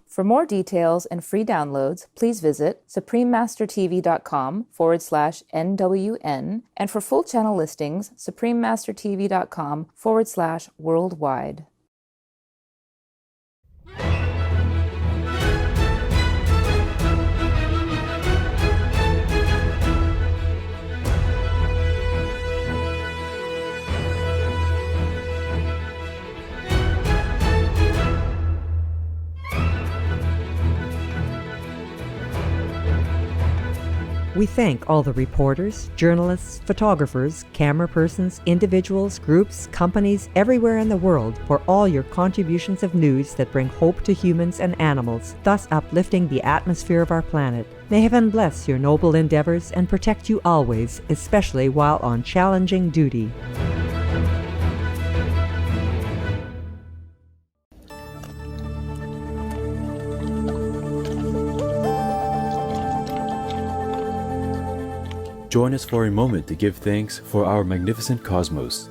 For more details and free downloads, please visit suprememastertv.com/NWN, and for full channel listings, suprememastertv.com/worldwide. We thank all the reporters, journalists, photographers, camera persons, individuals, groups, companies everywhere in the world for all your contributions of news that bring hope to humans and animals, thus uplifting the atmosphere of our planet. May heaven bless your noble endeavors and protect you always, especially while on challenging duty. Join us for a moment to give thanks for our magnificent cosmos.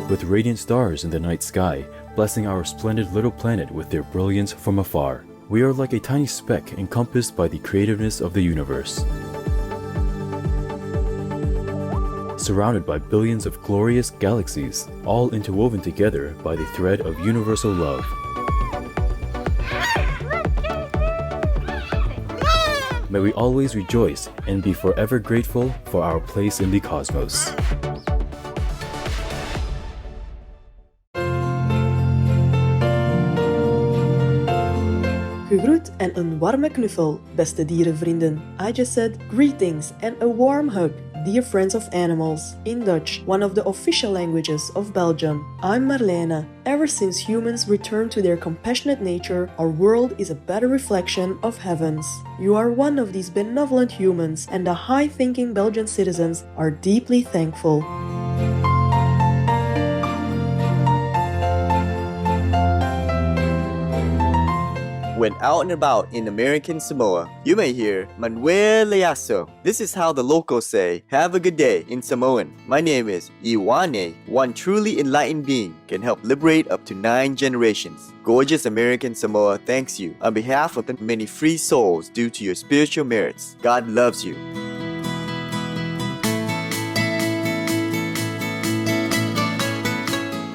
With radiant stars in the night sky, blessing our splendid little planet with their brilliance from afar, we are like a tiny speck encompassed by the creativeness of the universe. Surrounded by billions of glorious galaxies, all interwoven together by the thread of universal love. May we always rejoice and be forever grateful for our place in the cosmos. Gegroet en een warme knuffel, beste dierenvrienden. I just said greetings and a warm hug, dear friends of animals, in Dutch, one of the official languages of Belgium. I'm Marlene. Ever since humans returned to their compassionate nature, our world is a better reflection of heavens. You are one of these benevolent humans, and the high-thinking Belgian citizens are deeply thankful. When out and about in American Samoa, you may hear Manuel Leaso. This is how the locals say, "Have a good day" in Samoan. My name is Iwane. One truly enlightened being can help liberate up to 9 generations. Gorgeous American Samoa thanks you on behalf of the many free souls due to your spiritual merits. God loves you.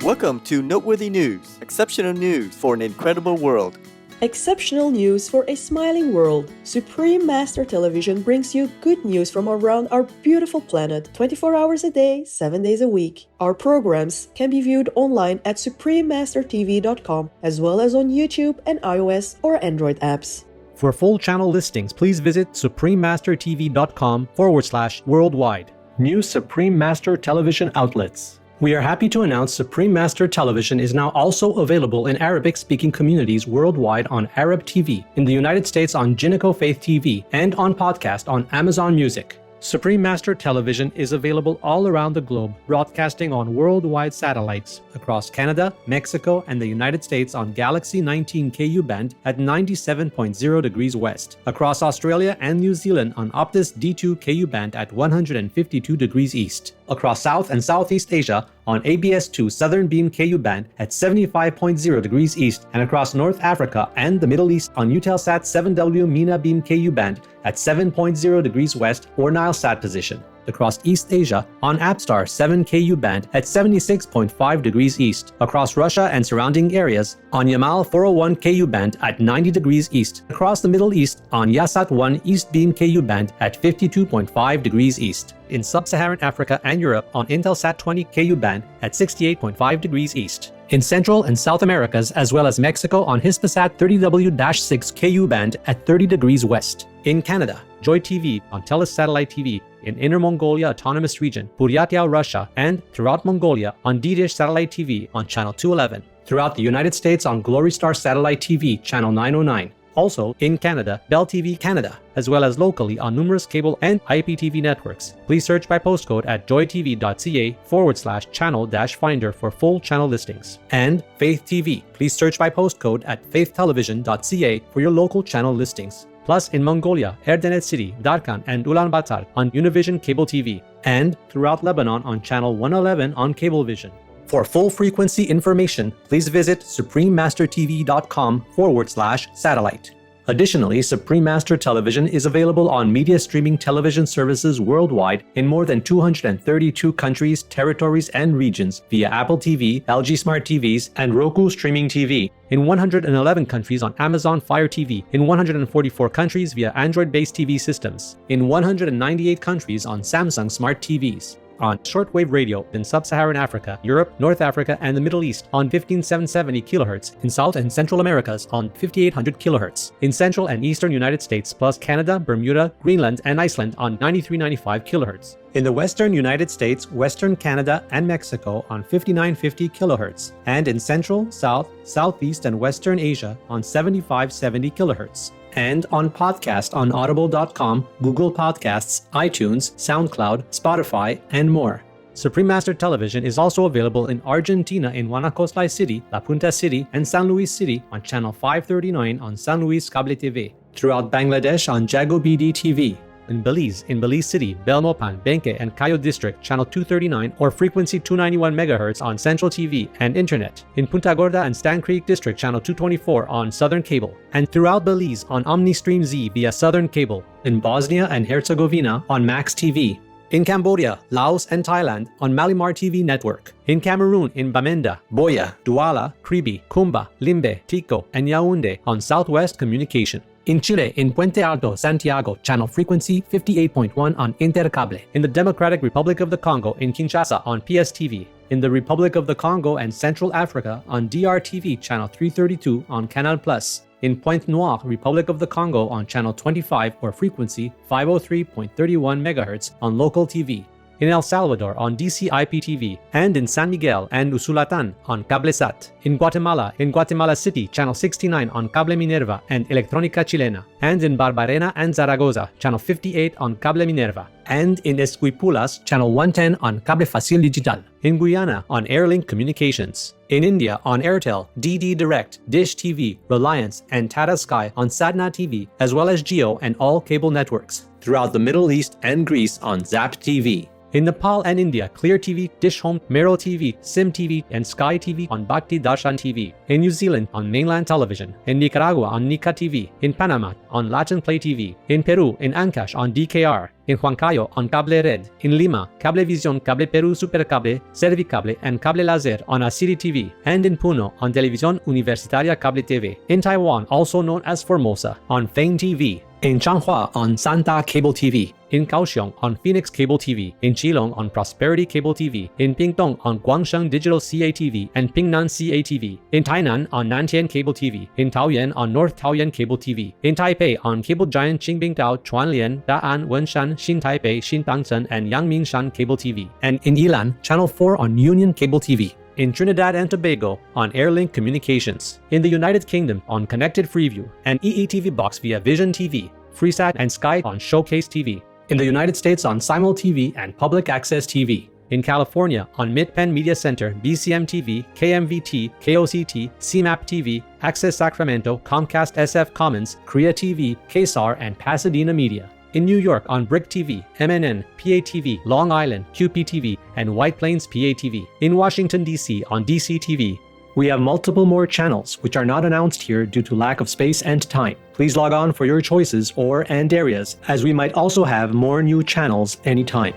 Welcome to Noteworthy News, exceptional news for an incredible world. Exceptional news for a smiling world. Supreme Master Television brings you good news from around our beautiful planet, 24 hours a day, 7 days a week. Our programs can be viewed online at suprememastertv.com, as well as on YouTube and iOS or Android apps. For full channel listings, please visit suprememastertv.com/worldwide. New Supreme Master Television outlets. We are happy to announce Supreme Master Television is now also available in Arabic-speaking communities worldwide on Arab TV, in the United States on Jinico Faith TV, and on podcast on Amazon Music. Supreme Master Television is available all around the globe, broadcasting on worldwide satellites across Canada, Mexico, and the United States on Galaxy 19 KU band at 97.0 degrees west, across Australia and New Zealand on Optus D2 KU band at 152 degrees east, across South and Southeast Asia on ABS2 Southern Beam KU band at 75.0 degrees east, and across North Africa and the Middle East on Eutelsat 7W MENA Beam KU band at 7.0 degrees west or Nilesat position, across East Asia on Apstar 7 KU band at 76.5 degrees east, across Russia and surrounding areas on Yamal 401 KU band at 90 degrees east, across the Middle East on Yasat 1 East Beam KU band at 52.5 degrees east, in Sub-Saharan Africa and Europe on Intelsat 20 KU band at 68.5 degrees east, in Central and South Americas as well as Mexico on Hispasat 30W-6 KU band at 30 degrees west, in Canada, Joy TV on Telus Satellite TV, in Inner Mongolia Autonomous Region, Buryatia, Russia, and throughout Mongolia on D-Dish Satellite TV on Channel 211, throughout the United States on Glory Star Satellite TV Channel 909, also in Canada, Bell TV Canada, as well as locally on numerous cable and IPTV networks. Please search by postcode at joytv.ca/channel-finder for full channel listings. And Faith TV. Please search by postcode at faithtelevision.ca for your local channel listings. Plus in Mongolia, Erdenet City, Darkhan, and Ulaanbaatar on Univision Cable TV, and throughout Lebanon on Channel 111 on Cablevision. For full frequency information, please visit suprememastertv.com/satellite. Additionally, Supreme Master Television is available on media streaming television services worldwide in more than 232 countries, territories, and regions via Apple TV, LG Smart TVs, and Roku Streaming TV, in 111 countries on Amazon Fire TV, in 144 countries via Android-based TV systems, in 198 countries on Samsung Smart TVs. On shortwave radio in Sub-Saharan Africa, Europe, North Africa, and the Middle East on 15770 kHz, in South and Central Americas on 5800 kHz, in Central and Eastern United States plus Canada, Bermuda, Greenland, and Iceland on 9395 kHz. In the Western United States, Western Canada, and Mexico on 5950 kHz, and in Central, South, Southeast, and Western Asia on 7570 kHz. And on podcast on audible.com, Google Podcasts, iTunes, SoundCloud, Spotify, and more. Supreme Master Television is also available in Argentina in Guanacaste City, La Punta City, and San Luis City on channel 539 on San Luis Cable TV. Throughout Bangladesh on Jago BD TV. In Belize City, Belmopan, Benque, and Cayo District, channel 239 or frequency 291 MHz on Central TV and Internet. In Punta Gorda and Stan Creek District, channel 224 on Southern Cable. And throughout Belize on OmniStream Z via Southern Cable. In Bosnia and Herzegovina on Max TV. In Cambodia, Laos, and Thailand on Malimar TV Network. In Cameroon in Bamenda, Boya, Douala, Kribi, Kumba, Limbe, Tico, and Yaoundé on Southwest Communication. In Chile, in Puente Alto, Santiago, channel frequency 58.1 on Intercable. In the Democratic Republic of the Congo, in Kinshasa on PSTV. In the Republic of the Congo and Central Africa on DRTV channel 332 on Canal Plus. In Pointe Noire, Republic of the Congo on channel 25 or frequency 503.31 MHz on local TV. In El Salvador on DC-IPTV, and in San Miguel and Usulatan on Cablesat. In Guatemala City, channel 69 on Cable Minerva and Electrónica Chilena, and in Barbarena and Zaragoza, channel 58 on Cable Minerva, and in Esquipulas, channel 110 on Cable Facil Digital. In Guyana on Airlink Communications. In India on Airtel, DD Direct, Dish TV, Reliance, and Tata Sky on Sadna TV, as well as Jio and all cable networks. Throughout the Middle East and Greece on Zap TV. In Nepal and India, Clear TV, Dish Home, Meryl TV, Sim TV, and Sky TV on Bhakti Darshan TV. In New Zealand on Mainland Television. In Nicaragua on Nika TV. In Panama on Latin Play TV. In Peru in Ancash on DKR. In Huancayo on Cable Red. In Lima, Cablevisión, Cable Perú Supercable, Servicable, and Cable Laser on Asiri TV. And in Puno on Televisión Universitaria Cable TV. In Taiwan, also known as Formosa, on Fang TV. In Changhua on Santa Cable TV. In Kaohsiung on Phoenix Cable TV. In Keelung on Prosperity Cable TV. In Pingtung on Guangsheng Digital CATV and Pingnan CATV. In Tainan on Nantian Cable TV. In Taoyuan on North Taoyuan Cable TV. In Taipei on Cable Giant Qingbingdao, Chuanlian, Da'an, Wenshan, Xin Taipei, Xin Tangchen, and Yangmingshan Cable TV. And in Yilan, Channel 4 on Union Cable TV. In Trinidad and Tobago on Airlink Communications. In the United Kingdom on Connected Freeview and EETV Box via Vision TV, Freesat and Sky on Showcase TV. In the United States on Simul TV and Public Access TV. In California on Mid-Penn Media Center, BCM TV, KMVT, KOCT, CMAP TV, Access Sacramento, Comcast SF Commons, Korea TV, KSAR, and Pasadena Media. In New York on Brick TV, MNN, PATV, Long Island, QPTV, and White Plains PATV. In Washington, D.C. on DC TV. We have multiple more channels, which are not announced here due to lack of space and time. Please log on for your choices and areas, as we might also have more new channels anytime.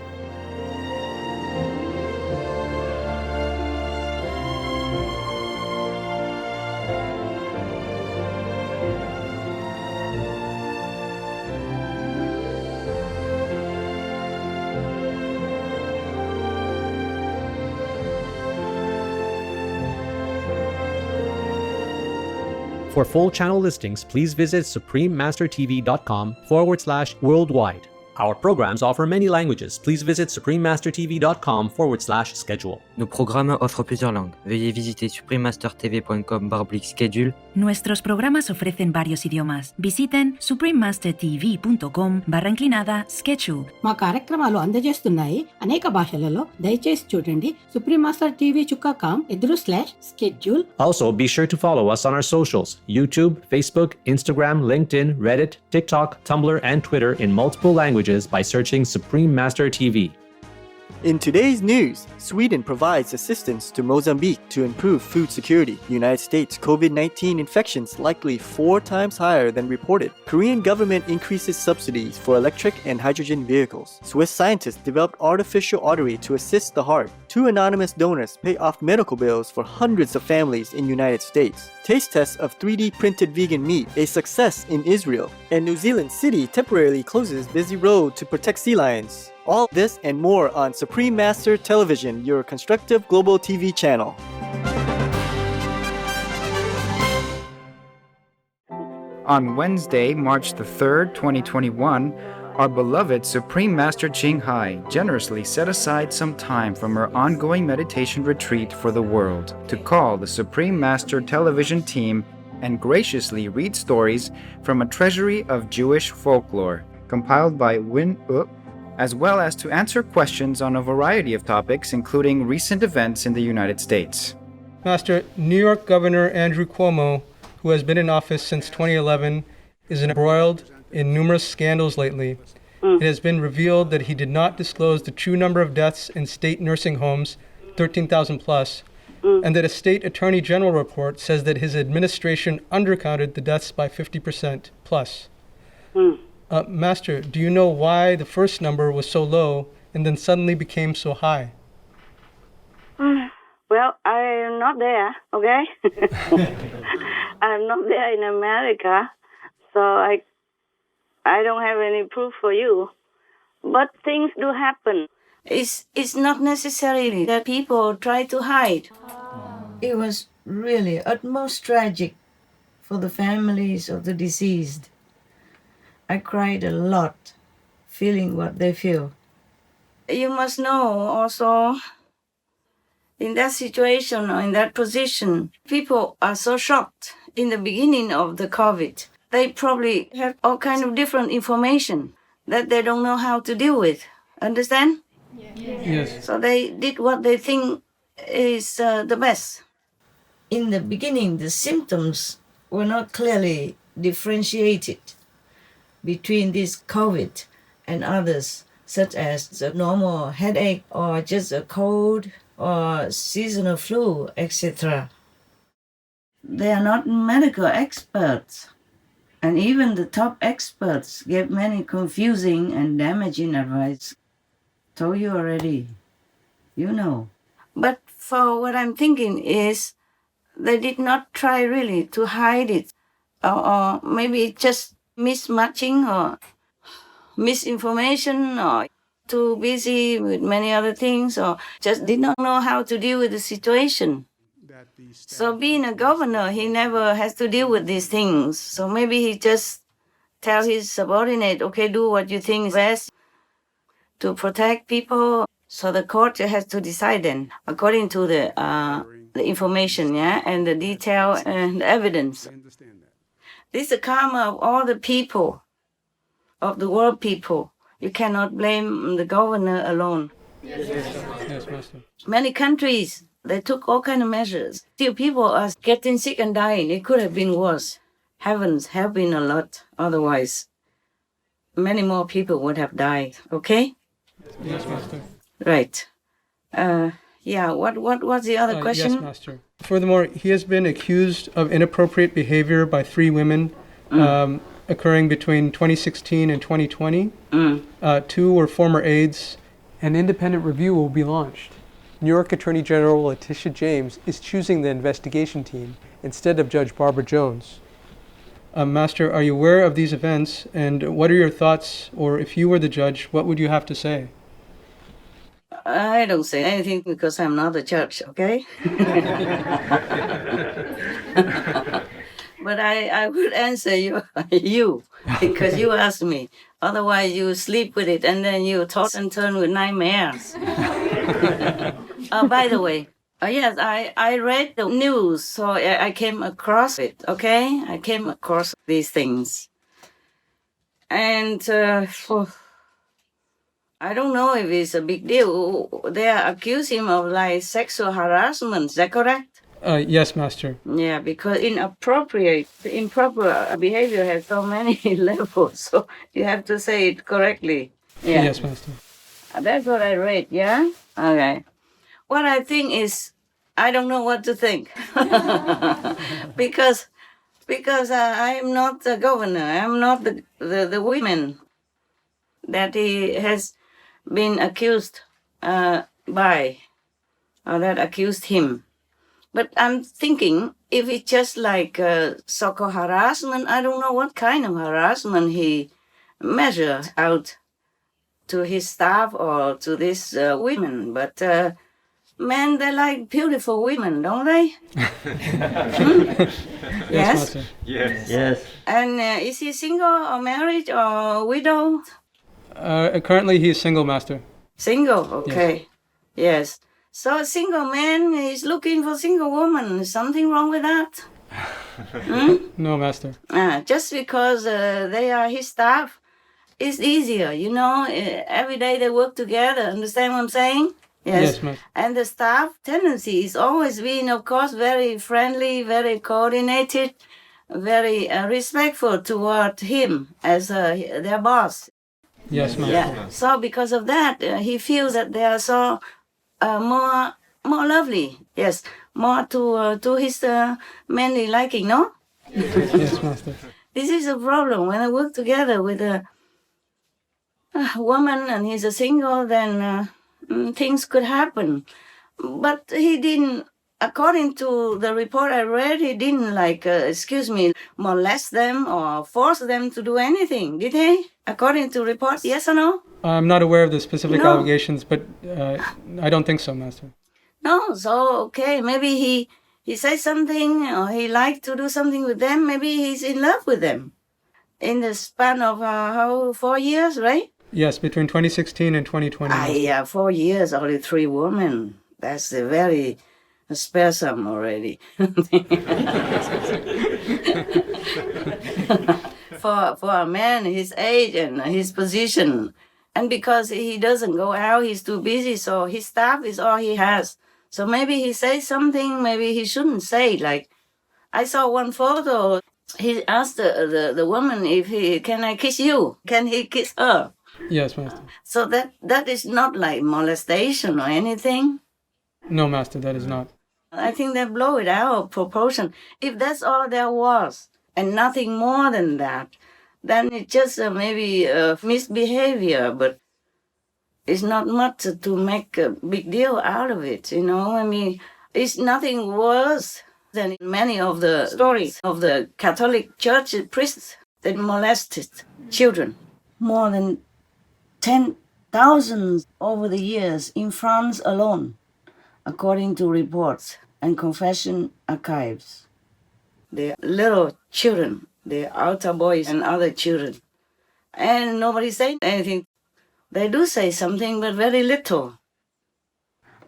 For full channel listings, please visit suprememastertv.com/worldwide. Our programs offer many languages. Please visit suprememastertv.com/schedule. Nos programas offrent plusieurs langues. Veuillez visiter suprememastertv.com/schedule. Nuestros programas ofrecen varios idiomas. Visiten suprememastertv.com/schedule. మా కార్యక్రమాలు అందజేస్తున్నాయి అనేక భాషలలో. దయచేసి చూడండి suprememastertv.com/schedule. Also, be sure to follow us on our socials: YouTube, Facebook, Instagram, LinkedIn, Reddit, TikTok, Tumblr, and Twitter in multiple languages by searching Supreme Master TV. In today's news, Sweden provides assistance to Mozambique to improve food security. United States COVID-19 infections likely 4 times higher than reported. Korean government increases subsidies for electric and hydrogen vehicles. Swiss scientists developed artificial artery to assist the heart. 2 anonymous donors pay off medical bills for hundreds of families in United States. Taste tests of 3D printed vegan meat, a success in Israel. And New Zealand City temporarily closes busy road to protect sea lions. All this and more on Supreme Master Television, your constructive global TV channel. On Wednesday, March the 3rd, 2021, our beloved Supreme Master Ching Hai generously set aside some time from her ongoing meditation retreat for the world to call the Supreme Master Television team and graciously read stories from a treasury of Jewish folklore compiled by Win Up, as well as to answer questions on a variety of topics, including recent events in the United States. Master, New York Governor Andrew Cuomo, who has been in office since 2011, is embroiled in numerous scandals lately. It has been revealed that he did not disclose the true number of deaths in state nursing homes, 13,000 plus, and that a state attorney general report says that his administration undercounted the deaths by 50% plus. Master, do you know why the first number was so low and then suddenly became so high? Well, I'm not there, okay? I'm not there in America, so I don't have any proof for you. But things do happen. It's not necessarily that people try to hide. It was really utmost tragic for the families of the deceased. I cried a lot, feeling what they feel. You must know also, in that situation or in that position, people are so shocked in the beginning of the COVID. They probably have all kind of different information that they don't know how to deal with. Understand? Yes. So they did what they think is the best. In the beginning, the symptoms were not clearly differentiated between this COVID and others, such as the normal headache or just a cold or seasonal flu, etc. They are not medical experts. And even the top experts gave many confusing and damaging advice. Told you already. You know. But for what I'm thinking is, they did not try really to hide it. Or maybe just mismatching or misinformation or too busy with many other things or just did not know how to deal with the situation. So being a governor, he never has to deal with these things. So maybe he just tell his subordinate, okay, do what you think is best to protect people. So the court has to decide then, according to the information, yeah, and the detail and the evidence. This is the karma of all the people, of the world people. You cannot blame the governor alone. Yes, Master. Many countries, they took all kind of measures. Still, people are getting sick and dying. It could have been worse. Heavens have been a lot. Otherwise, many more people would have died. Okay? Yes, Master. Right. What's the other question? Yes, Master. Furthermore, he has been accused of inappropriate behavior by 3 women occurring between 2016 and 2020. 2 were former aides. An independent review will be launched. New York Attorney General Letitia James is choosing the investigation team instead of Judge Barbara Jones. Master, are you aware of these events, and what are your thoughts, or if you were the judge, what would you have to say? I don't say anything because I'm not a judge, okay? But I would answer you because you asked me. Otherwise, you sleep with it and then you toss and turn with nightmares. By the way, yes, I read the news, so I came across it, okay? I came across these things. And I don't know if it's a big deal. They accuse him of like sexual harassment, is that correct? Yes, Master. Yeah, because improper behavior has so many levels, so you have to say it correctly. Yeah. Yes, Master. That's what I read, yeah? Okay. What I think is, I don't know what to think. because I am not the governor. I am not the women that he has been accused by, or that accused him. But I'm thinking, if it's just like so-called harassment, I don't know what kind of harassment he measures out to his staff or to these women. But men, they like beautiful women, don't they? Yes? Yes. Yes. And is he single or married or widow? Currently, he is single, Master. Single, okay. Yes. So a single man is looking for single woman. Is something wrong with that? No, Master. Just because they are his staff, it's easier, you know. Every day they work together. Understand what I'm saying? Yes, Master. And the staff tendency is always being, of course, very friendly, very coordinated, very respectful toward him as their boss. Yes, Master. Yeah. So because of that, he feels that they are so more lovely. Yes, more to his manly liking. No. Yes, Master. This is a problem when I work together with a woman and he's a single. Then things could happen. But he didn't. According to the report I read, he didn't molest them or force them to do anything, did he? According to report, yes or no? I'm not aware of the specific No. allegations, but I don't think so, Master. No, so okay, maybe he says something or he likes to do something with them. Maybe he's in love with them. In the span of 4 years, right? Yes, between 2016 and 2020. Yeah, 4 years, only 3 women. That's a very sparesome already. for a man his age and his position. And because he doesn't go out, he's too busy, so his staff is all he has. So maybe he says something, maybe he shouldn't say. Like, I saw one photo, he asked the woman can I kiss you? Can he kiss her? Yes, Master. So that is not like molestation or anything. No, Master, that is not. I think they blow it out of proportion. If that's all there was, and nothing more than that, then it's just maybe misbehavior, but it's not much to make a big deal out of it, you know? I mean, it's nothing worse than many of the stories of the Catholic Church priests that molested children. More than 10,000 over the years in France alone, according to reports and confession archives. They're little children, they're altar boys and other children. And nobody saying anything. They do say something, but very little.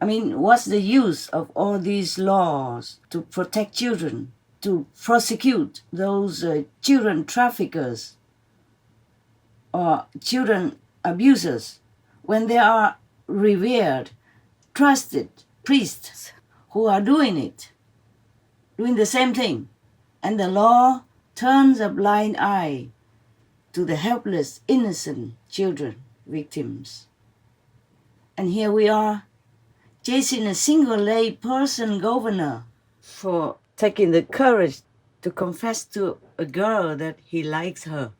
I mean, what's the use of all these laws to protect children, to prosecute those children traffickers or children abusers, when there are revered, trusted priests who are doing the same thing, and the law turns a blind eye to the helpless, innocent children victims. And here we are, chasing a single lay person governor for taking the courage to confess to a girl that he likes her.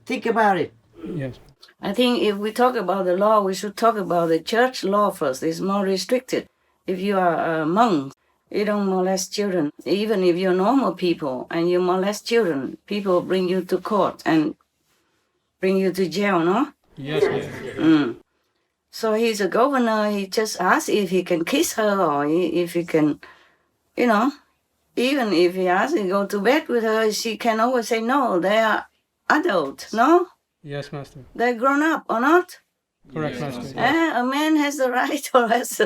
Think about it. Yes. I think if we talk about the law, we should talk about the church law first. It's more restricted. If you are a monk, you don't molest children. Even if you're normal people and you molest children, people bring you to court and bring you to jail, no? Yes, Master. So he's a governor. He just asks if he can kiss her or if he can, you know, even if he asks to go to bed with her, she can always say no. They are adult, no? Yes, Master. They're grown up or not? Correct, Master. A man has the right, or has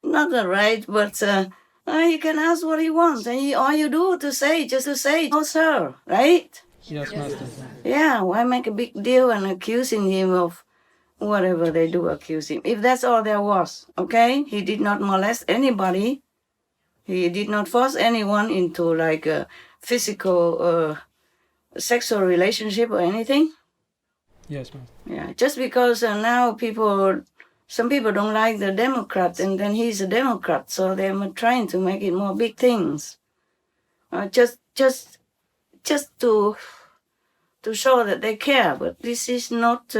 not the right, but he can ask what he wants, and all you do just to say, "Oh, sir," right? Yes, Master. Yeah, why make a big deal and accusing him of whatever they do accuse him? If that's all there was, okay? He did not molest anybody. He did not force anyone into like a physical, sexual relationship or anything. Yes, Master. Yeah, just because now some people don't like the Democrat, and then he's a Democrat, so they're trying to make it more big things. Just to show that they care, but this is not.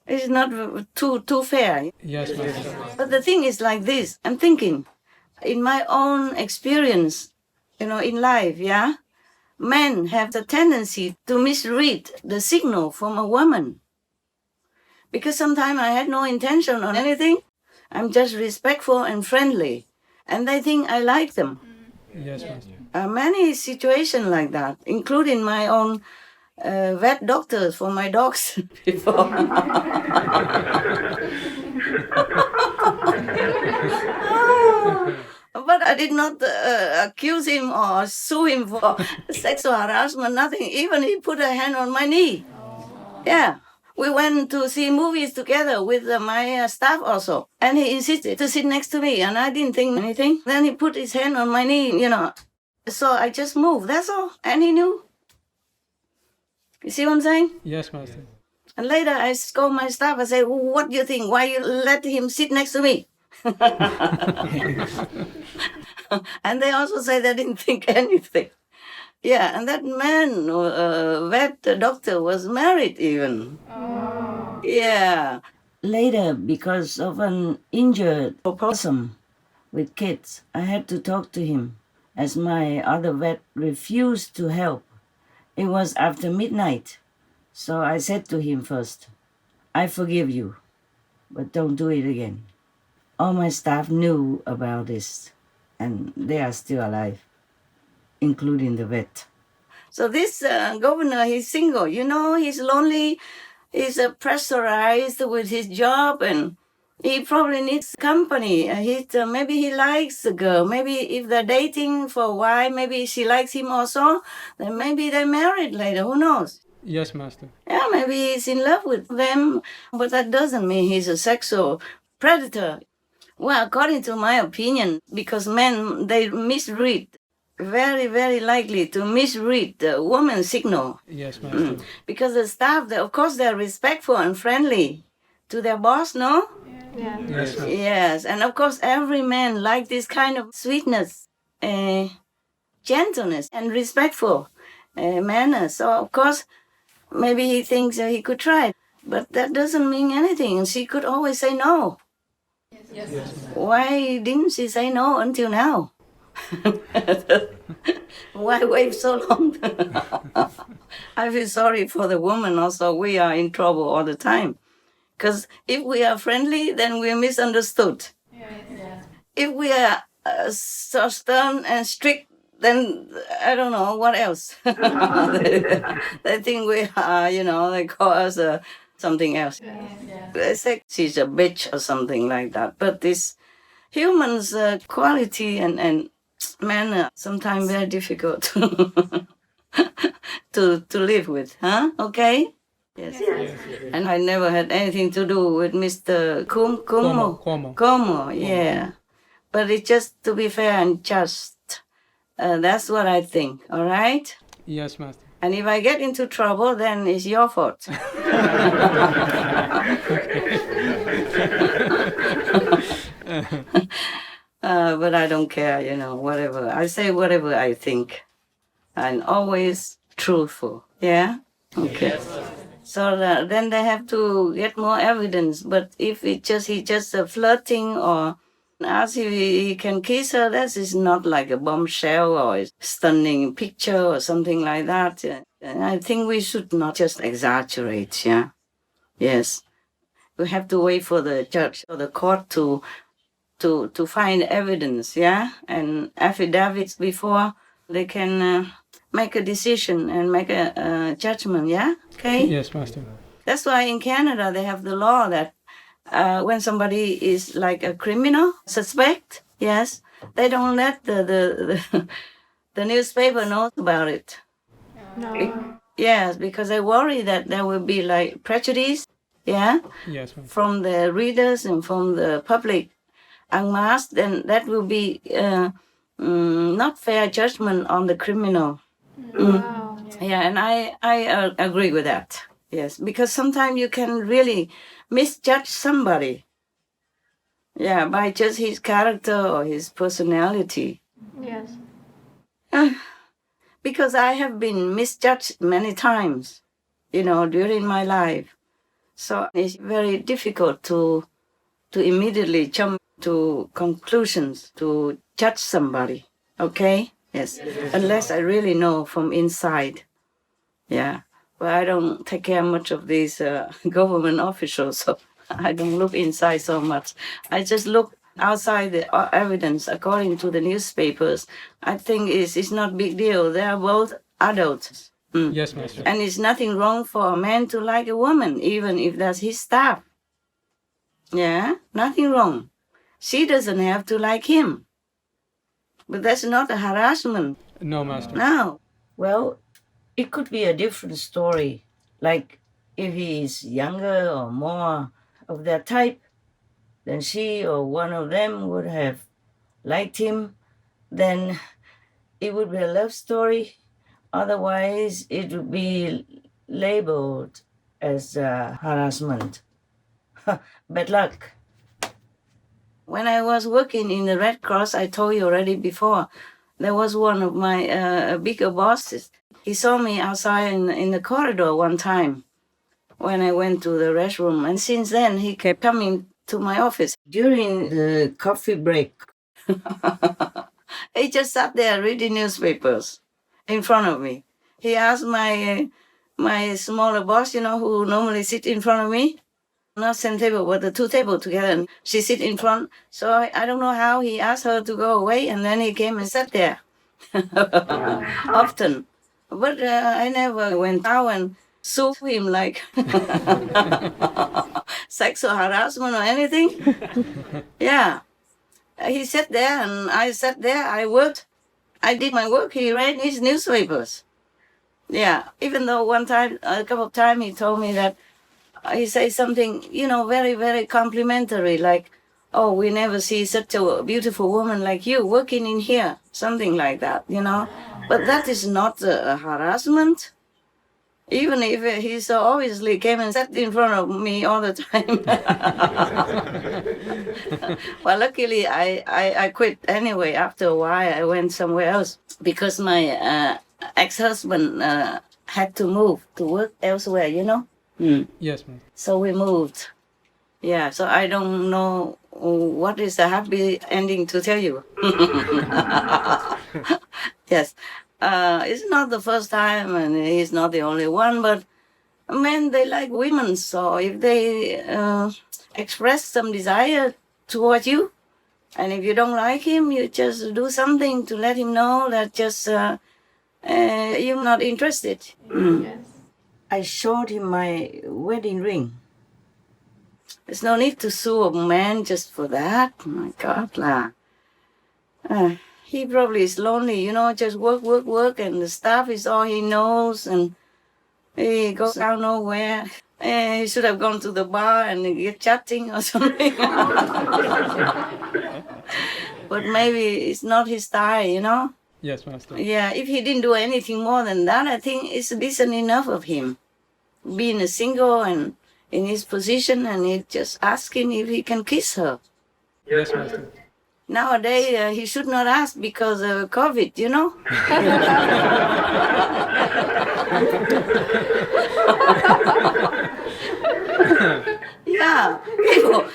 It's not too fair. Yes, Master. But the thing is like this. I'm thinking, in my own experience, in life, yeah, men have the tendency to misread the signal from a woman. Because sometimes I had no intention on anything. I'm just respectful and friendly. And they think I like them. Yes, Master. Many situations like that, including my own vet doctors for my dogs before. But I did not accuse him or sue him for sexual harassment, nothing. Even he put a hand on my knee. Yeah. We went to see movies together with my staff also. And he insisted to sit next to me, and I didn't think anything. Then he put his hand on my knee, So I just moved, that's all. And he knew. You see what I'm saying? Yes, Master. And later I scold my staff. I say, what do you think? Why you let him sit next to me? And they also say they didn't think anything. Yeah, and that man, vet doctor, was married even. Oh. Yeah. Later, because of an injured opossum with kids, I had to talk to him, as my other vet refused to help. It was after midnight, so I said to him first, I forgive you, but don't do it again. All my staff knew about this, and they are still alive, including the vet. So this governor, he's single, he's lonely, he's pressurized with his job, and he probably needs company. Maybe he likes the girl. Maybe if they're dating for a while, maybe she likes him also. Then maybe they're married later. Who knows? Yes, Master. Yeah, maybe he's in love with them. But that doesn't mean he's a sexual predator. Well, according to my opinion, because men, they misread. Very, very likely to misread the woman's signal. Yes, Master. Because the staff, of course, they're respectful and friendly to their boss, no? Yeah. Yes, Master. Yes, and of course, every man likes this kind of sweetness, gentleness, and respectful manners. So, of course, maybe he thinks he could try. But that doesn't mean anything. And she could always say no. Yes. Why didn't she say no until now? Why wait so long? I feel sorry for the woman also. We are in trouble all the time. Because if we are friendly, then we're misunderstood. Yeah. If we are so stern and strict, then I don't know what else. They think we are, they call us something else. Yeah. They say she's a bitch or something like that. But this human's quality and manner sometimes very difficult to live with, huh? Okay? Yes. And I never had anything to do with Mr. Como, yeah. But it's just to be fair and just. That's what I think, all right? Yes, Master. And if I get into trouble, then it's your fault. But I don't care, whatever. I say whatever I think. And always truthful, yeah? Okay. Yes. So then they have to get more evidence. But if he's just flirting or ask if he can kiss her, that is not like a bombshell or a stunning picture or something like that. And I think we should not just exaggerate, yeah? Yes. We have to wait for the judge or the court to find evidence, yeah? And affidavits before they can make a decision and make a judgment, yeah? Okay? Yes, Master. That's why in Canada they have the law that when somebody is like a criminal, suspect, yes, they don't let the newspaper know about it. No. Yes, because they worry that there will be like prejudice, yeah? Yes, Master. From the readers and from the public en masse, then that will be not fair judgment on the criminal. Wow. Yeah, and I agree with that. Yes, because sometimes you can really misjudge somebody. Yeah, by just his character or his personality. Yes. Because I have been misjudged many times, during my life. So it's very difficult to immediately jump to conclusions, to judge somebody. Okay? Yes. Unless I really know from inside. Yeah. But I don't take care much of these government officials, so I don't look inside so much. I just look outside the evidence according to the newspapers. I think it's not big deal. They are both adults. Yes, Master. And it's nothing wrong for a man to like a woman, even if that's his staff. Yeah, nothing wrong. She doesn't have to like him. But that's not a harassment. No, Master. No. Well, it could be a different story. Like if he is younger or more of that type, then she or one of them would have liked him. Then it would be a love story. Otherwise, it would be labeled as harassment. Bad luck. When I was working in the Red Cross, I told you already before, there was one of my bigger bosses. He saw me outside in the corridor one time when I went to the restroom. And since then, he kept coming to my office during the coffee break. He just sat there reading newspapers in front of me. He asked my smaller boss, who normally sit in front of me, not same table, but the two tables together, and she sit in front. So I don't know how he asked her to go away, and then he came and sat there often. But I never went out and sued him like sexual harassment or anything. Yeah. He sat there and I sat there, I worked. I did my work, he read his newspapers. Yeah, even though one time, a couple of times he told me that he said something, very, very complimentary, like, oh, we never see such a beautiful woman like you working in here, something like that, But that is not a harassment. Even if he so obviously came and sat in front of me all the time. Well, luckily I quit anyway. After a while, I went somewhere else because my ex-husband had to move to work elsewhere, Yes, ma'am. So we moved. Yeah, so I don't know what is the happy ending to tell you. Yes. It's not the first time and he's not the only one, but men, they like women. So if they express some desire toward you, and if you don't like him, you just do something to let him know that just you're not interested. Yes. I showed him my wedding ring. There's no need to sue a man just for that. My God, lah. He probably is lonely, just work, and the staff is all he knows, and he goes out nowhere. He should have gone to the bar and get chatting or something. But maybe it's not his style, Yes, Master. Yeah, if he didn't do anything more than that, I think it's decent enough of him. Being a single and in his position, and he just asking if he can kiss her. Yes, Master. Nowadays, he should not ask because of COVID, Yeah, people,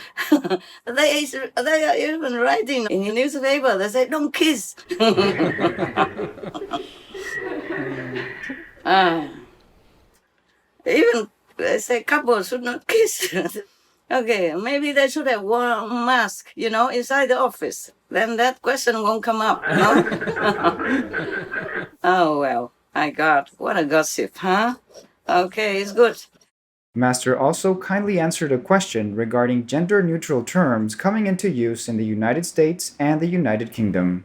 they are even writing in the newspaper, they say, don't kiss. Even they say couples should not kiss. Okay, maybe they should have worn a mask, inside the office. Then that question won't come up, Oh, well, my God, what a gossip, huh? Okay, it's good. Master also kindly answered a question regarding gender-neutral terms coming into use in the United States and the United Kingdom.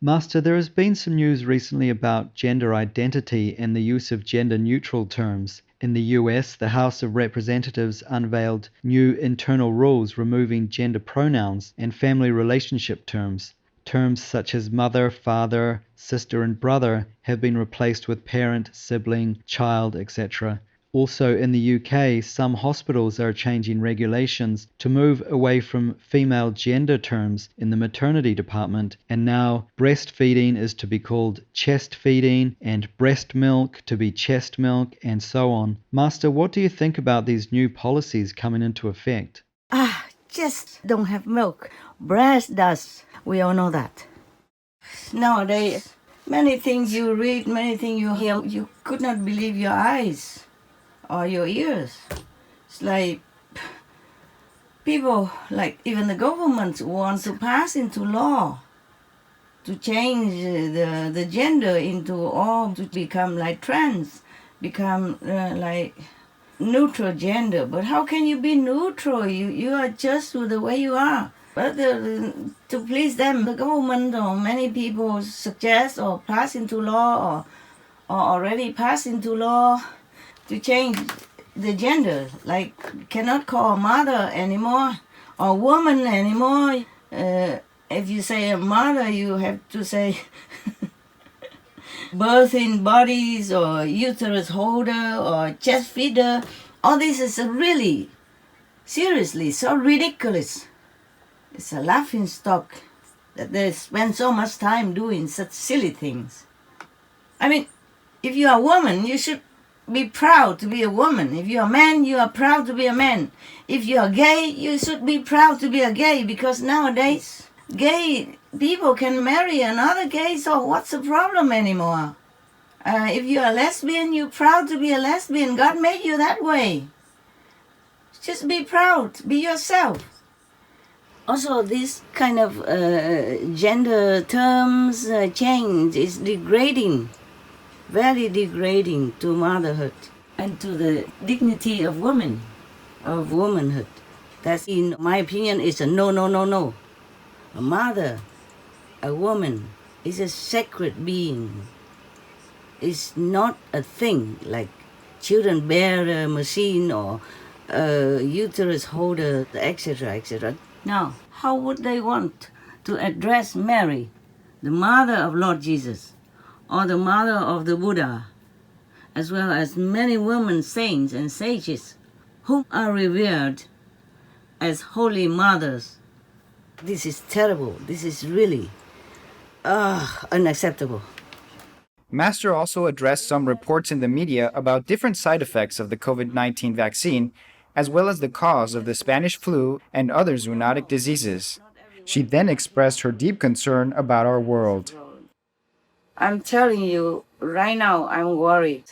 Master, there has been some news recently about gender identity and the use of gender-neutral terms. In the US, the House of Representatives unveiled new internal rules removing gender pronouns and family relationship terms. Terms such as mother, father, sister, and brother have been replaced with parent, sibling, child, etc. Also, in the UK, some hospitals are changing regulations to move away from female gender terms in the maternity department, and now breastfeeding is to be called chest feeding, and breast milk to be chest milk, and so on. Master, what do you think about these new policies coming into effect? Chest don't have milk. Breast does. We all know that. Nowadays, many things you read, many things you hear, you could not believe your eyes or your ears. It's like people, like even the government, want to pass into law to change the gender into all to become like trans, become like neutral gender. But how can you be neutral? You are just the way you are. But to please them, the government or many people suggest or pass into law or already pass into law to change the gender. Like cannot call mother anymore or woman anymore. If you say a mother, you have to say birthing bodies or uterus holder or chest feeder. All this is really, seriously, so ridiculous. It's a laughing stock that they spend so much time doing such silly things. I mean, if you are a woman, you should be proud to be a woman. If you are a man, you are proud to be a man. If you are gay, you should be proud to be a gay, because nowadays gay people can marry another gay, so what's the problem anymore? If you are lesbian, you're proud to be a lesbian. God made you that way. Just be proud, be yourself. Also, this kind of gender terms change is degrading, very degrading to motherhood and to the dignity of women, of womanhood. That, in my opinion, is a no, no, no, no. A mother, a woman, is a sacred being. It's not a thing like children bearer machine or uterus holder, etc., etc. Now, how would they want to address Mary, the mother of Lord Jesus, or the mother of the Buddha, as well as many women saints and sages who are revered as holy mothers? This is terrible. This is really unacceptable. Master also addressed some reports in the media about different side effects of the COVID-19 vaccine, as well as the cause of the Spanish flu and other zoonotic diseases. She then expressed her deep concern about our world. I'm telling you, right now I'm worried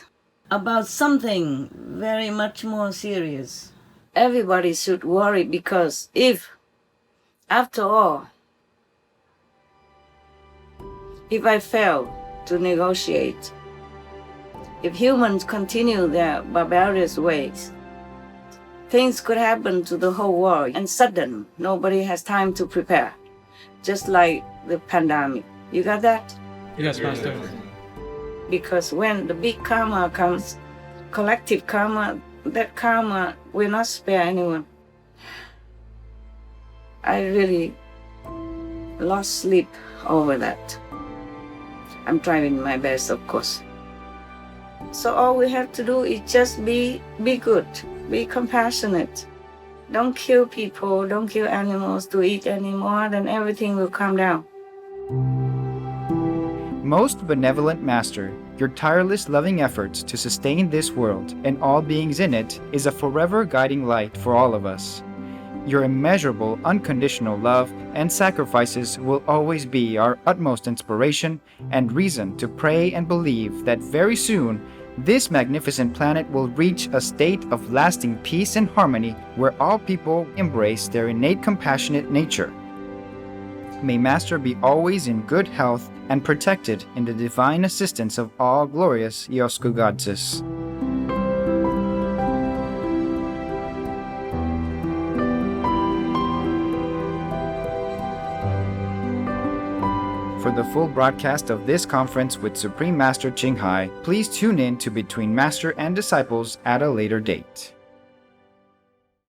about something very much more serious. Everybody should worry, because if, after all, if I fail to negotiate, if humans continue their barbarous ways, things could happen to the whole world, and sudden, nobody has time to prepare. Just like the pandemic. You got that? Yes, Master. Because when the big karma comes, collective karma, that karma will not spare anyone. I really lost sleep over that. I'm trying my best, of course. So all we have to do is just be good. Be compassionate. Don't kill people, don't kill animals to eat anymore, then everything will calm down. Most benevolent Master, your tireless loving efforts to sustain this world and all beings in it is a forever guiding light for all of us. Your immeasurable, unconditional love and sacrifices will always be our utmost inspiration and reason to pray and believe that very soon this magnificent planet will reach a state of lasting peace and harmony where all people embrace their innate compassionate nature. May Master be always in good health and protected in the divine assistance of all glorious Iosku goddesses. For the full broadcast of this conference with Supreme Master Ching Hai, please tune in to Between Master and Disciples at a later date.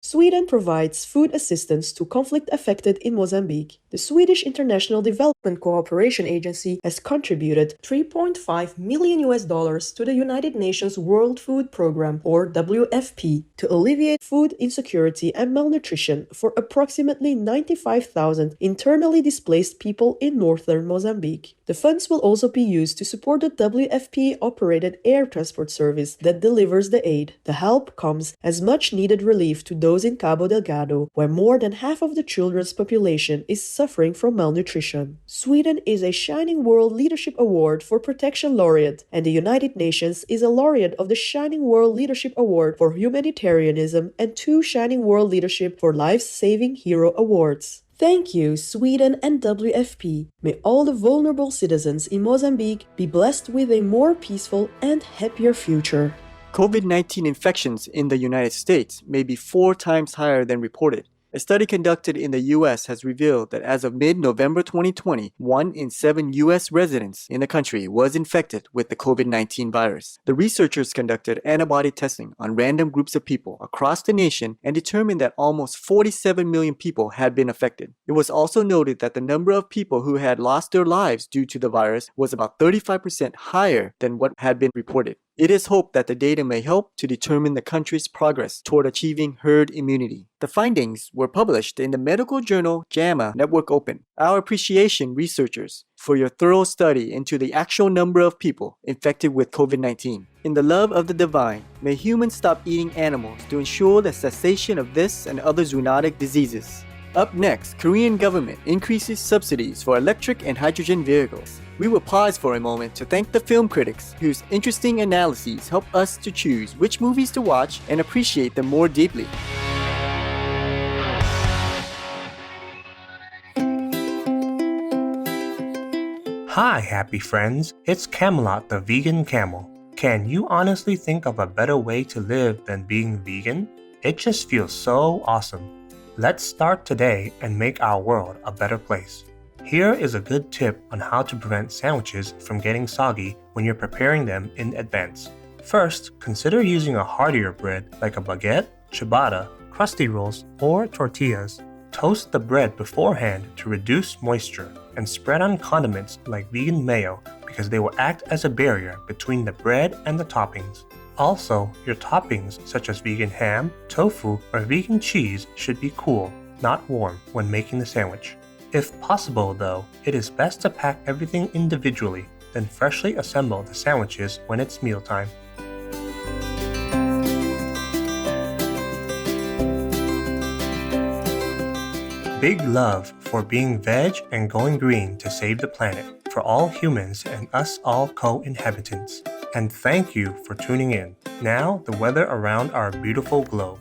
Sweden provides food assistance to conflict affected in Mozambique. The Swedish International Development Cooperation Agency has contributed $3.5 million to the United Nations World Food Programme, or WFP, to alleviate food insecurity and malnutrition for approximately 95,000 internally displaced people in northern Mozambique. The funds will also be used to support the WFP-operated air transport service that delivers the aid. The help comes as much-needed relief to those in Cabo Delgado, where more than half of the children's population is suffering from malnutrition. Sweden is a Shining World Leadership Award for Protection Laureate, and the United Nations is a laureate of the Shining World Leadership Award for Humanitarianism and 2 Shining World Leadership for Life-Saving Hero Awards. Thank you, Sweden and WFP. May all the vulnerable citizens in Mozambique be blessed with a more peaceful and happier future. COVID-19 infections in the United States may be 4 times higher than reported. A study conducted in the U.S. has revealed that as of mid-November 2020, 1 in 7 U.S. residents in the country was infected with the COVID-19 virus. The researchers conducted antibody testing on random groups of people across the nation and determined that almost 47 million people had been affected. It was also noted that the number of people who had lost their lives due to the virus was about 35% higher than what had been reported. It is hoped that the data may help to determine the country's progress toward achieving herd immunity. The findings were published in the medical journal JAMA Network Open. Our appreciation, researchers, for your thorough study into the actual number of people infected with COVID-19. In the love of the divine, may humans stop eating animals to ensure the cessation of this and other zoonotic diseases. Up next, Korean government increases subsidies for electric and hydrogen vehicles. We will pause for a moment to thank the film critics whose interesting analyses help us to choose which movies to watch and appreciate them more deeply. Hi, happy friends. It's Camelot the Vegan Camel. Can you honestly think of a better way to live than being vegan? It just feels so awesome. Let's start today and make our world a better place. Here is a good tip on how to prevent sandwiches from getting soggy when you're preparing them in advance. First, consider using a heartier bread like a baguette, ciabatta, crusty rolls, or tortillas. Toast the bread beforehand to reduce moisture and spread on condiments like vegan mayo because they will act as a barrier between the bread and the toppings. Also, your toppings such as vegan ham, tofu, or vegan cheese should be cool, not warm, when making the sandwich. If possible, though, it is best to pack everything individually, then freshly assemble the sandwiches when it's mealtime. Big love for being veg and going green to save the planet, for all humans and us all co-inhabitants. And thank you for tuning in. Now, the weather around our beautiful globe.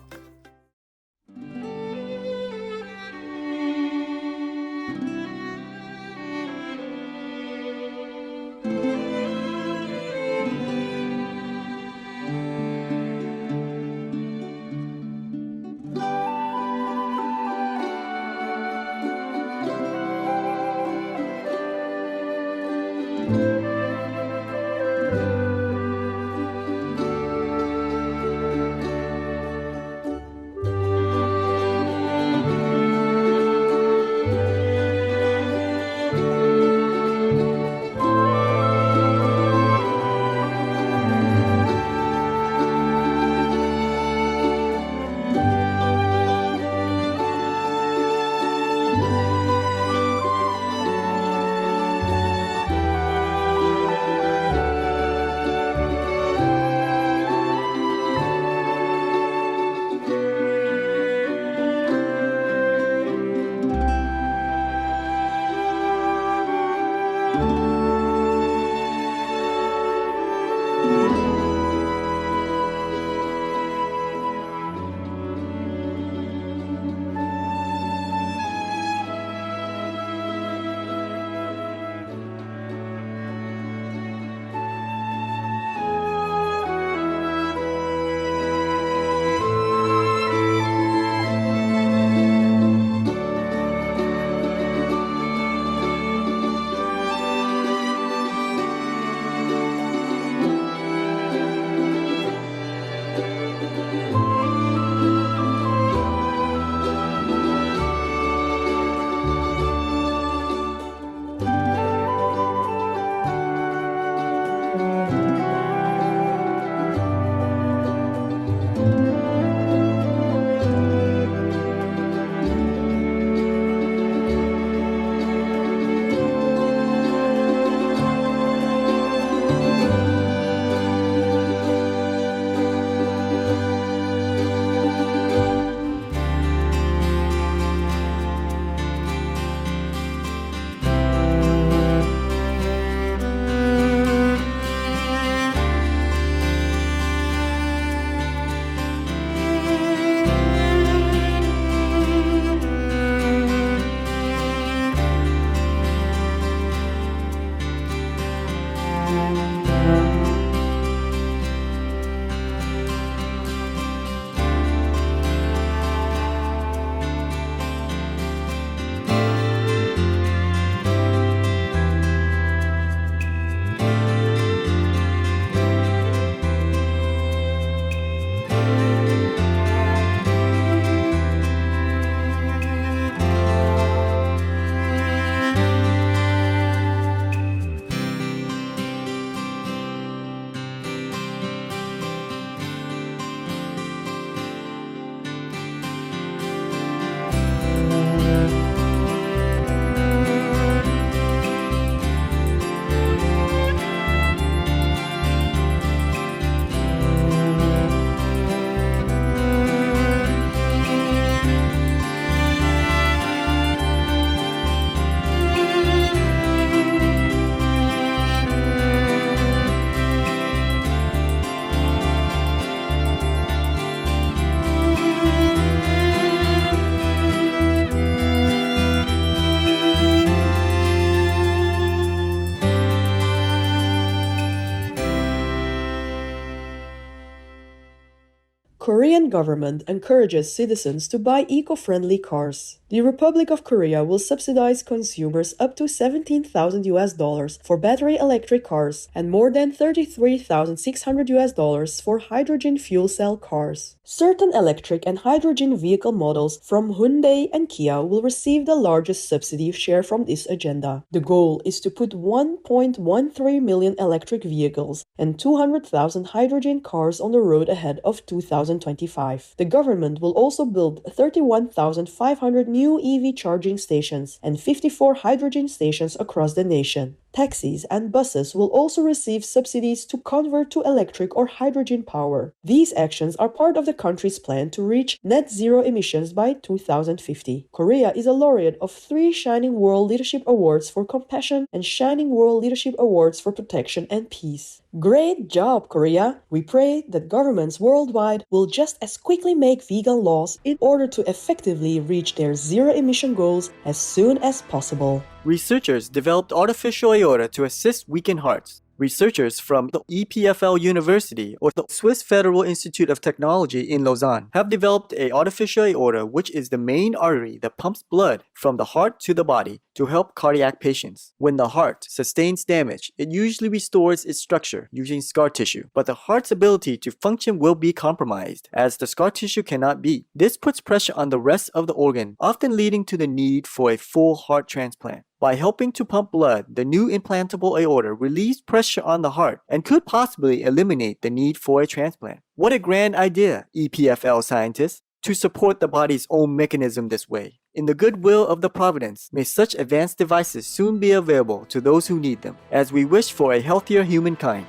Korean government encourages citizens to buy eco-friendly cars. The Republic of Korea will subsidize consumers up to $17,000 for battery electric cars and more than $33,600 for hydrogen fuel cell cars. Certain electric and hydrogen vehicle models from Hyundai and Kia will receive the largest subsidy share from this agenda. The goal is to put 1.13 million electric vehicles and 200,000 hydrogen cars on the road ahead of 2025. The government will also build 31,500 new EV charging stations and 54 hydrogen stations across the nation. Taxis and buses will also receive subsidies to convert to electric or hydrogen power. These actions are part of the country's plan to reach net zero emissions by 2050. Korea is a laureate of 3 Shining World Leadership Awards for Compassion and Shining World Leadership Awards for Protection and Peace. Great job, Korea! We pray that governments worldwide will just as quickly make vegan laws in order to effectively reach their zero-emission goals as soon as possible. Researchers developed artificial aorta to assist weakened hearts. Researchers from the EPFL University or the Swiss Federal Institute of Technology in Lausanne have developed an artificial aorta, which is the main artery that pumps blood from the heart to the body to help cardiac patients. When the heart sustains damage, it usually restores its structure using scar tissue, but the heart's ability to function will be compromised as the scar tissue cannot beat. This puts pressure on the rest of the organ, often leading to the need for a full heart transplant. By helping to pump blood, the new implantable aorta relieves pressure on the heart and could possibly eliminate the need for a transplant. What a grand idea, EPFL scientists, to support the body's own mechanism this way. In the goodwill of the Providence, may such advanced devices soon be available to those who need them, as we wish for a healthier humankind.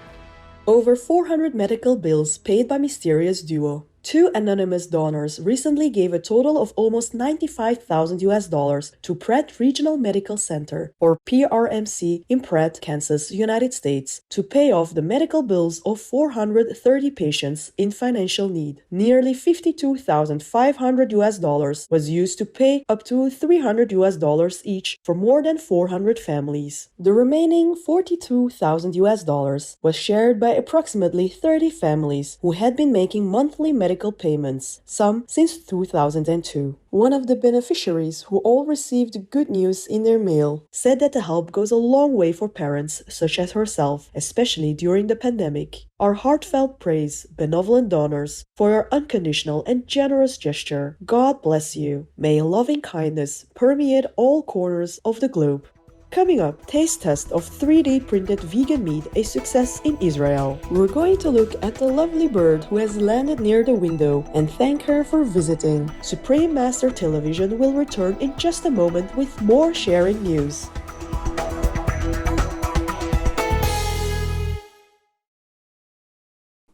Over 400 medical bills paid by mysterious duo. 2 anonymous donors recently gave a total of almost $95,000 to Pratt Regional Medical Center, or PRMC, in Pratt, Kansas, United States, to pay off the medical bills of 430 patients in financial need. Nearly $52,500 was used to pay up to $300 each for more than 400 families. The remaining $42,000 was shared by approximately 30 families who had been making monthly medical payments, some since 2002. One of the beneficiaries, who all received good news in their mail, said that the help goes a long way for parents such as herself, especially during the pandemic. Our heartfelt praise, benevolent donors, for your unconditional and generous gesture. God bless you. May loving kindness permeate all corners of the globe. Coming up, taste test of 3D printed vegan meat, a success in Israel. We're going to look at the lovely bird who has landed near the window and thank her for visiting. Supreme Master Television will return in just a moment with more sharing news.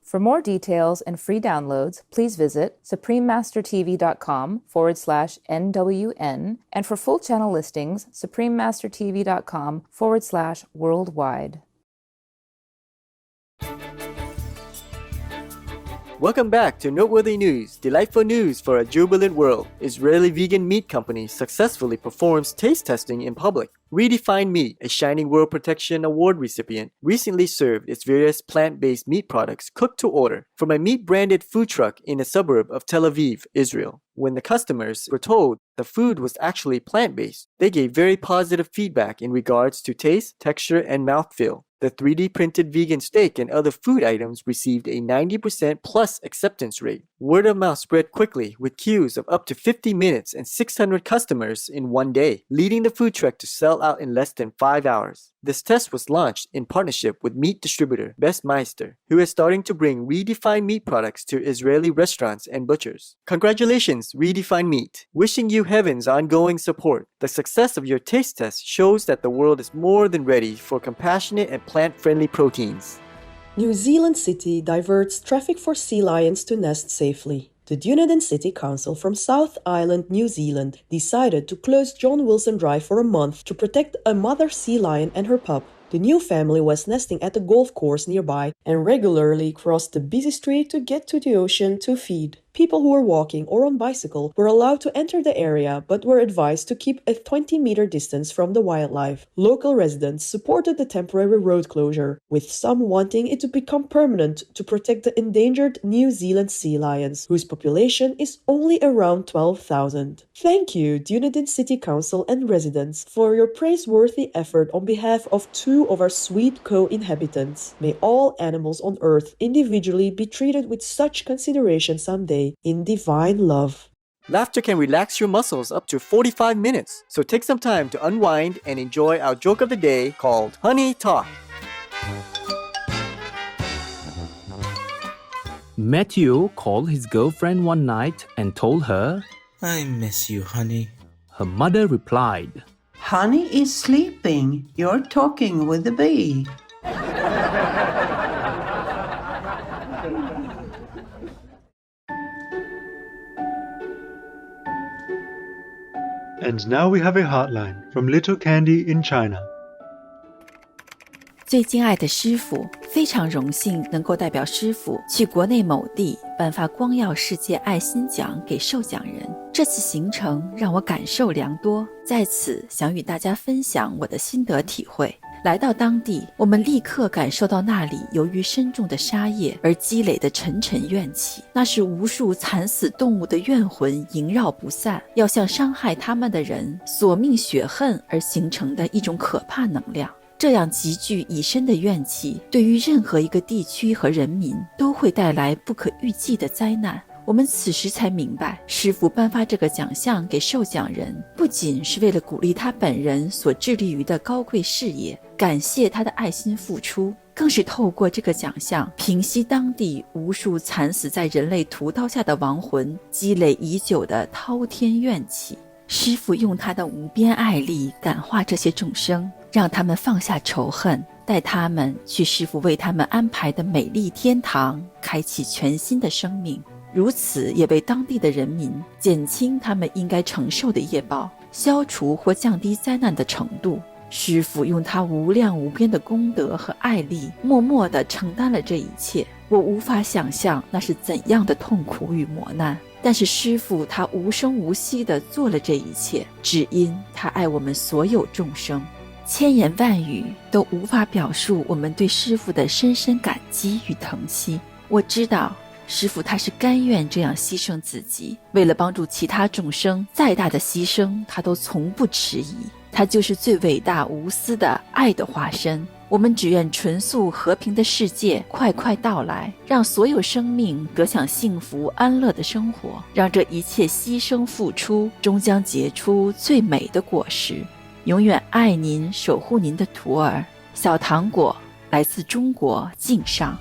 For more details and free downloads, please visit suprememastertv.com/NWN, and for full channel listings, suprememastertv.com/worldwide. Welcome back to Noteworthy News, delightful news for a jubilant world. Israeli vegan meat company successfully performs taste testing in public. Redefined Meat, a Shining World Protection Award recipient, recently served its various plant-based meat products cooked to order from a meat-branded food truck in a suburb of Tel Aviv, Israel. When the customers were told the food was actually plant-based, they gave very positive feedback in regards to taste, texture, and mouthfeel. The 3D printed vegan steak and other food items received a 90% plus acceptance rate. Word of mouth spread quickly with queues of up to 50 minutes and 600 customers in one day, leading the food truck to sell out in less than 5 hours. This test was launched in partnership with meat distributor Best Meister, who is starting to bring Redefined Meat products to Israeli restaurants and butchers. Congratulations, Redefined Meat! Wishing you heaven's ongoing support. The success of your taste test shows that the world is more than ready for compassionate and plant-friendly proteins. New Zealand City diverts traffic for sea lions to nest safely. The Dunedin City Council from South Island, New Zealand, decided to close John Wilson Drive for a month to protect a mother sea lion and her pup. The new family was nesting at the golf course nearby and regularly crossed the busy street to get to the ocean to feed. People who were walking or on bicycle were allowed to enter the area but were advised to keep a 20-meter distance from the wildlife. Local residents supported the temporary road closure, with some wanting it to become permanent to protect the endangered New Zealand sea lions, whose population is only around 12,000. Thank you, Dunedin City Council and residents, for your praiseworthy effort on behalf of 2 of our sweet co-inhabitants. May all animals on Earth individually be treated with such consideration someday in divine love. Laughter can relax your muscles up to 45 minutes, so take some time to unwind and enjoy our joke of the day called Honey Talk. Matthew called his girlfriend one night and told her, "I miss you, honey." Her mother replied, "Honey is sleeping. You're talking with the bee." And now we have a heartline from Little Candy in China. 最敬爱的师傅，非常荣幸能够代表师傅去国内某地颁发光耀世界爱心奖给受奖人。这次行程让我感受良多，在此想与大家分享我的心得体会。来到当地，我们立刻感受到那里由于深重的沙业而积累的沉沉怨气，那是无数惨死动物的怨魂萦绕不散，要向伤害他们的人索命雪恨而形成的一种可怕能量。这样极具已深的怨气，对于任何一个地区和人民都会带来不可预计的灾难。我们此时才明白，师父颁发这个奖项给受奖人，不仅是为了鼓励他本人所致力于的高贵事业，感谢他的爱心付出，更是透过这个奖项平息当地无数惨死在人类屠刀下的亡魂积累已久的滔天怨气。师父用他的无边爱力感化这些众生，让他们放下仇恨，带他们去师父为他们安排的美丽天堂，开启全新的生命。如此也为当地的人民减轻他们应该承受的业报，消除或降低灾难的程度。师父用他无量无边的功德和爱力，默默地承担了这一切。我无法想象那是怎样的痛苦与磨难，但是师父他无声无息地做了这一切，只因他爱我们所有众生。千言万语都无法表述我们对师父的深深感激与疼惜。我知道师父他是甘愿这样牺牲自己，为了帮助其他众生，再大的牺牲他都从不迟疑。他就是最伟大无私的爱的化身。我们只愿纯素和平的世界快快到来，让所有生命得享幸福安乐的生活，让这一切牺牲付出终将结出最美的果实。永远爱您，守护您的徒儿，小糖果，来自中国敬上。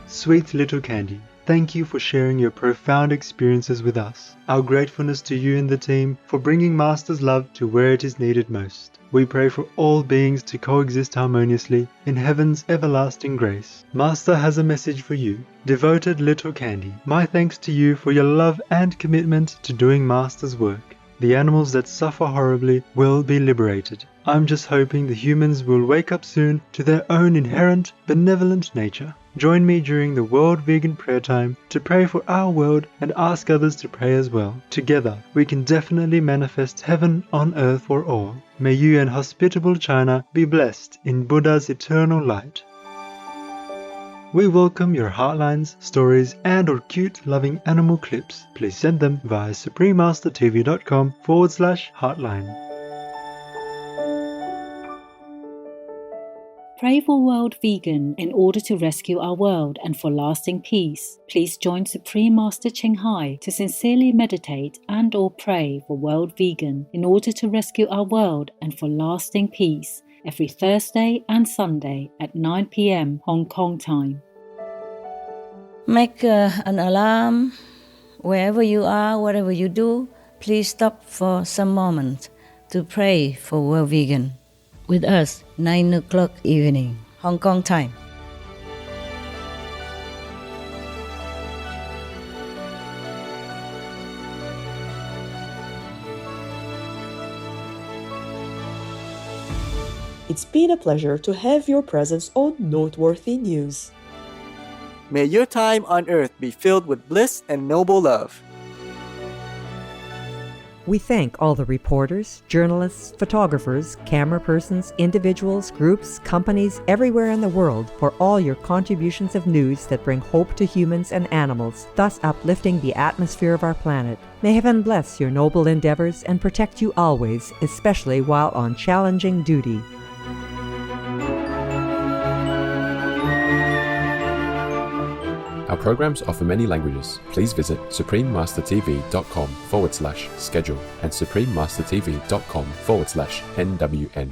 Sweet little Candy, thank you for sharing your profound experiences with us. Our gratefulness to you and the team for bringing Master's love to where it is needed most. We pray for all beings to coexist harmoniously in heaven's everlasting grace. Master has a message for you. Devoted little Candy, my thanks to you for your love and commitment to doing Master's work. The animals that suffer horribly will be liberated. I'm just hoping the humans will wake up soon to their own inherent benevolent nature. Join me during the World Vegan Prayer Time to pray for our world and ask others to pray as well. Together, we can definitely manifest heaven on earth for all. May you and hospitable China be blessed in Buddha's eternal light. We welcome your heartlines, stories, and or cute loving animal clips. Please send them via suprememastertv.com/heartline. Pray for World Vegan in order to rescue our world and for lasting peace. Please join Supreme Master Ching Hai to sincerely meditate and or pray for World Vegan in order to rescue our world and for lasting peace every Thursday and Sunday at 9 p.m. Hong Kong time. Make an alarm. Wherever you are, whatever you do, please stop for some moment to pray for World Vegan. With us, 9 o'clock evening, Hong Kong time. It's been a pleasure to have your presence on Noteworthy News. May your time on earth be filled with bliss and noble love. We thank all the reporters, journalists, photographers, camera persons, individuals, groups, companies everywhere in the world for all your contributions of news that bring hope to humans and animals, thus uplifting the atmosphere of our planet. May heaven bless your noble endeavors and protect you always, especially while on challenging duty. Our programs offer many languages. Please visit suprememastertv.com/schedule and suprememastertv.com/NWN.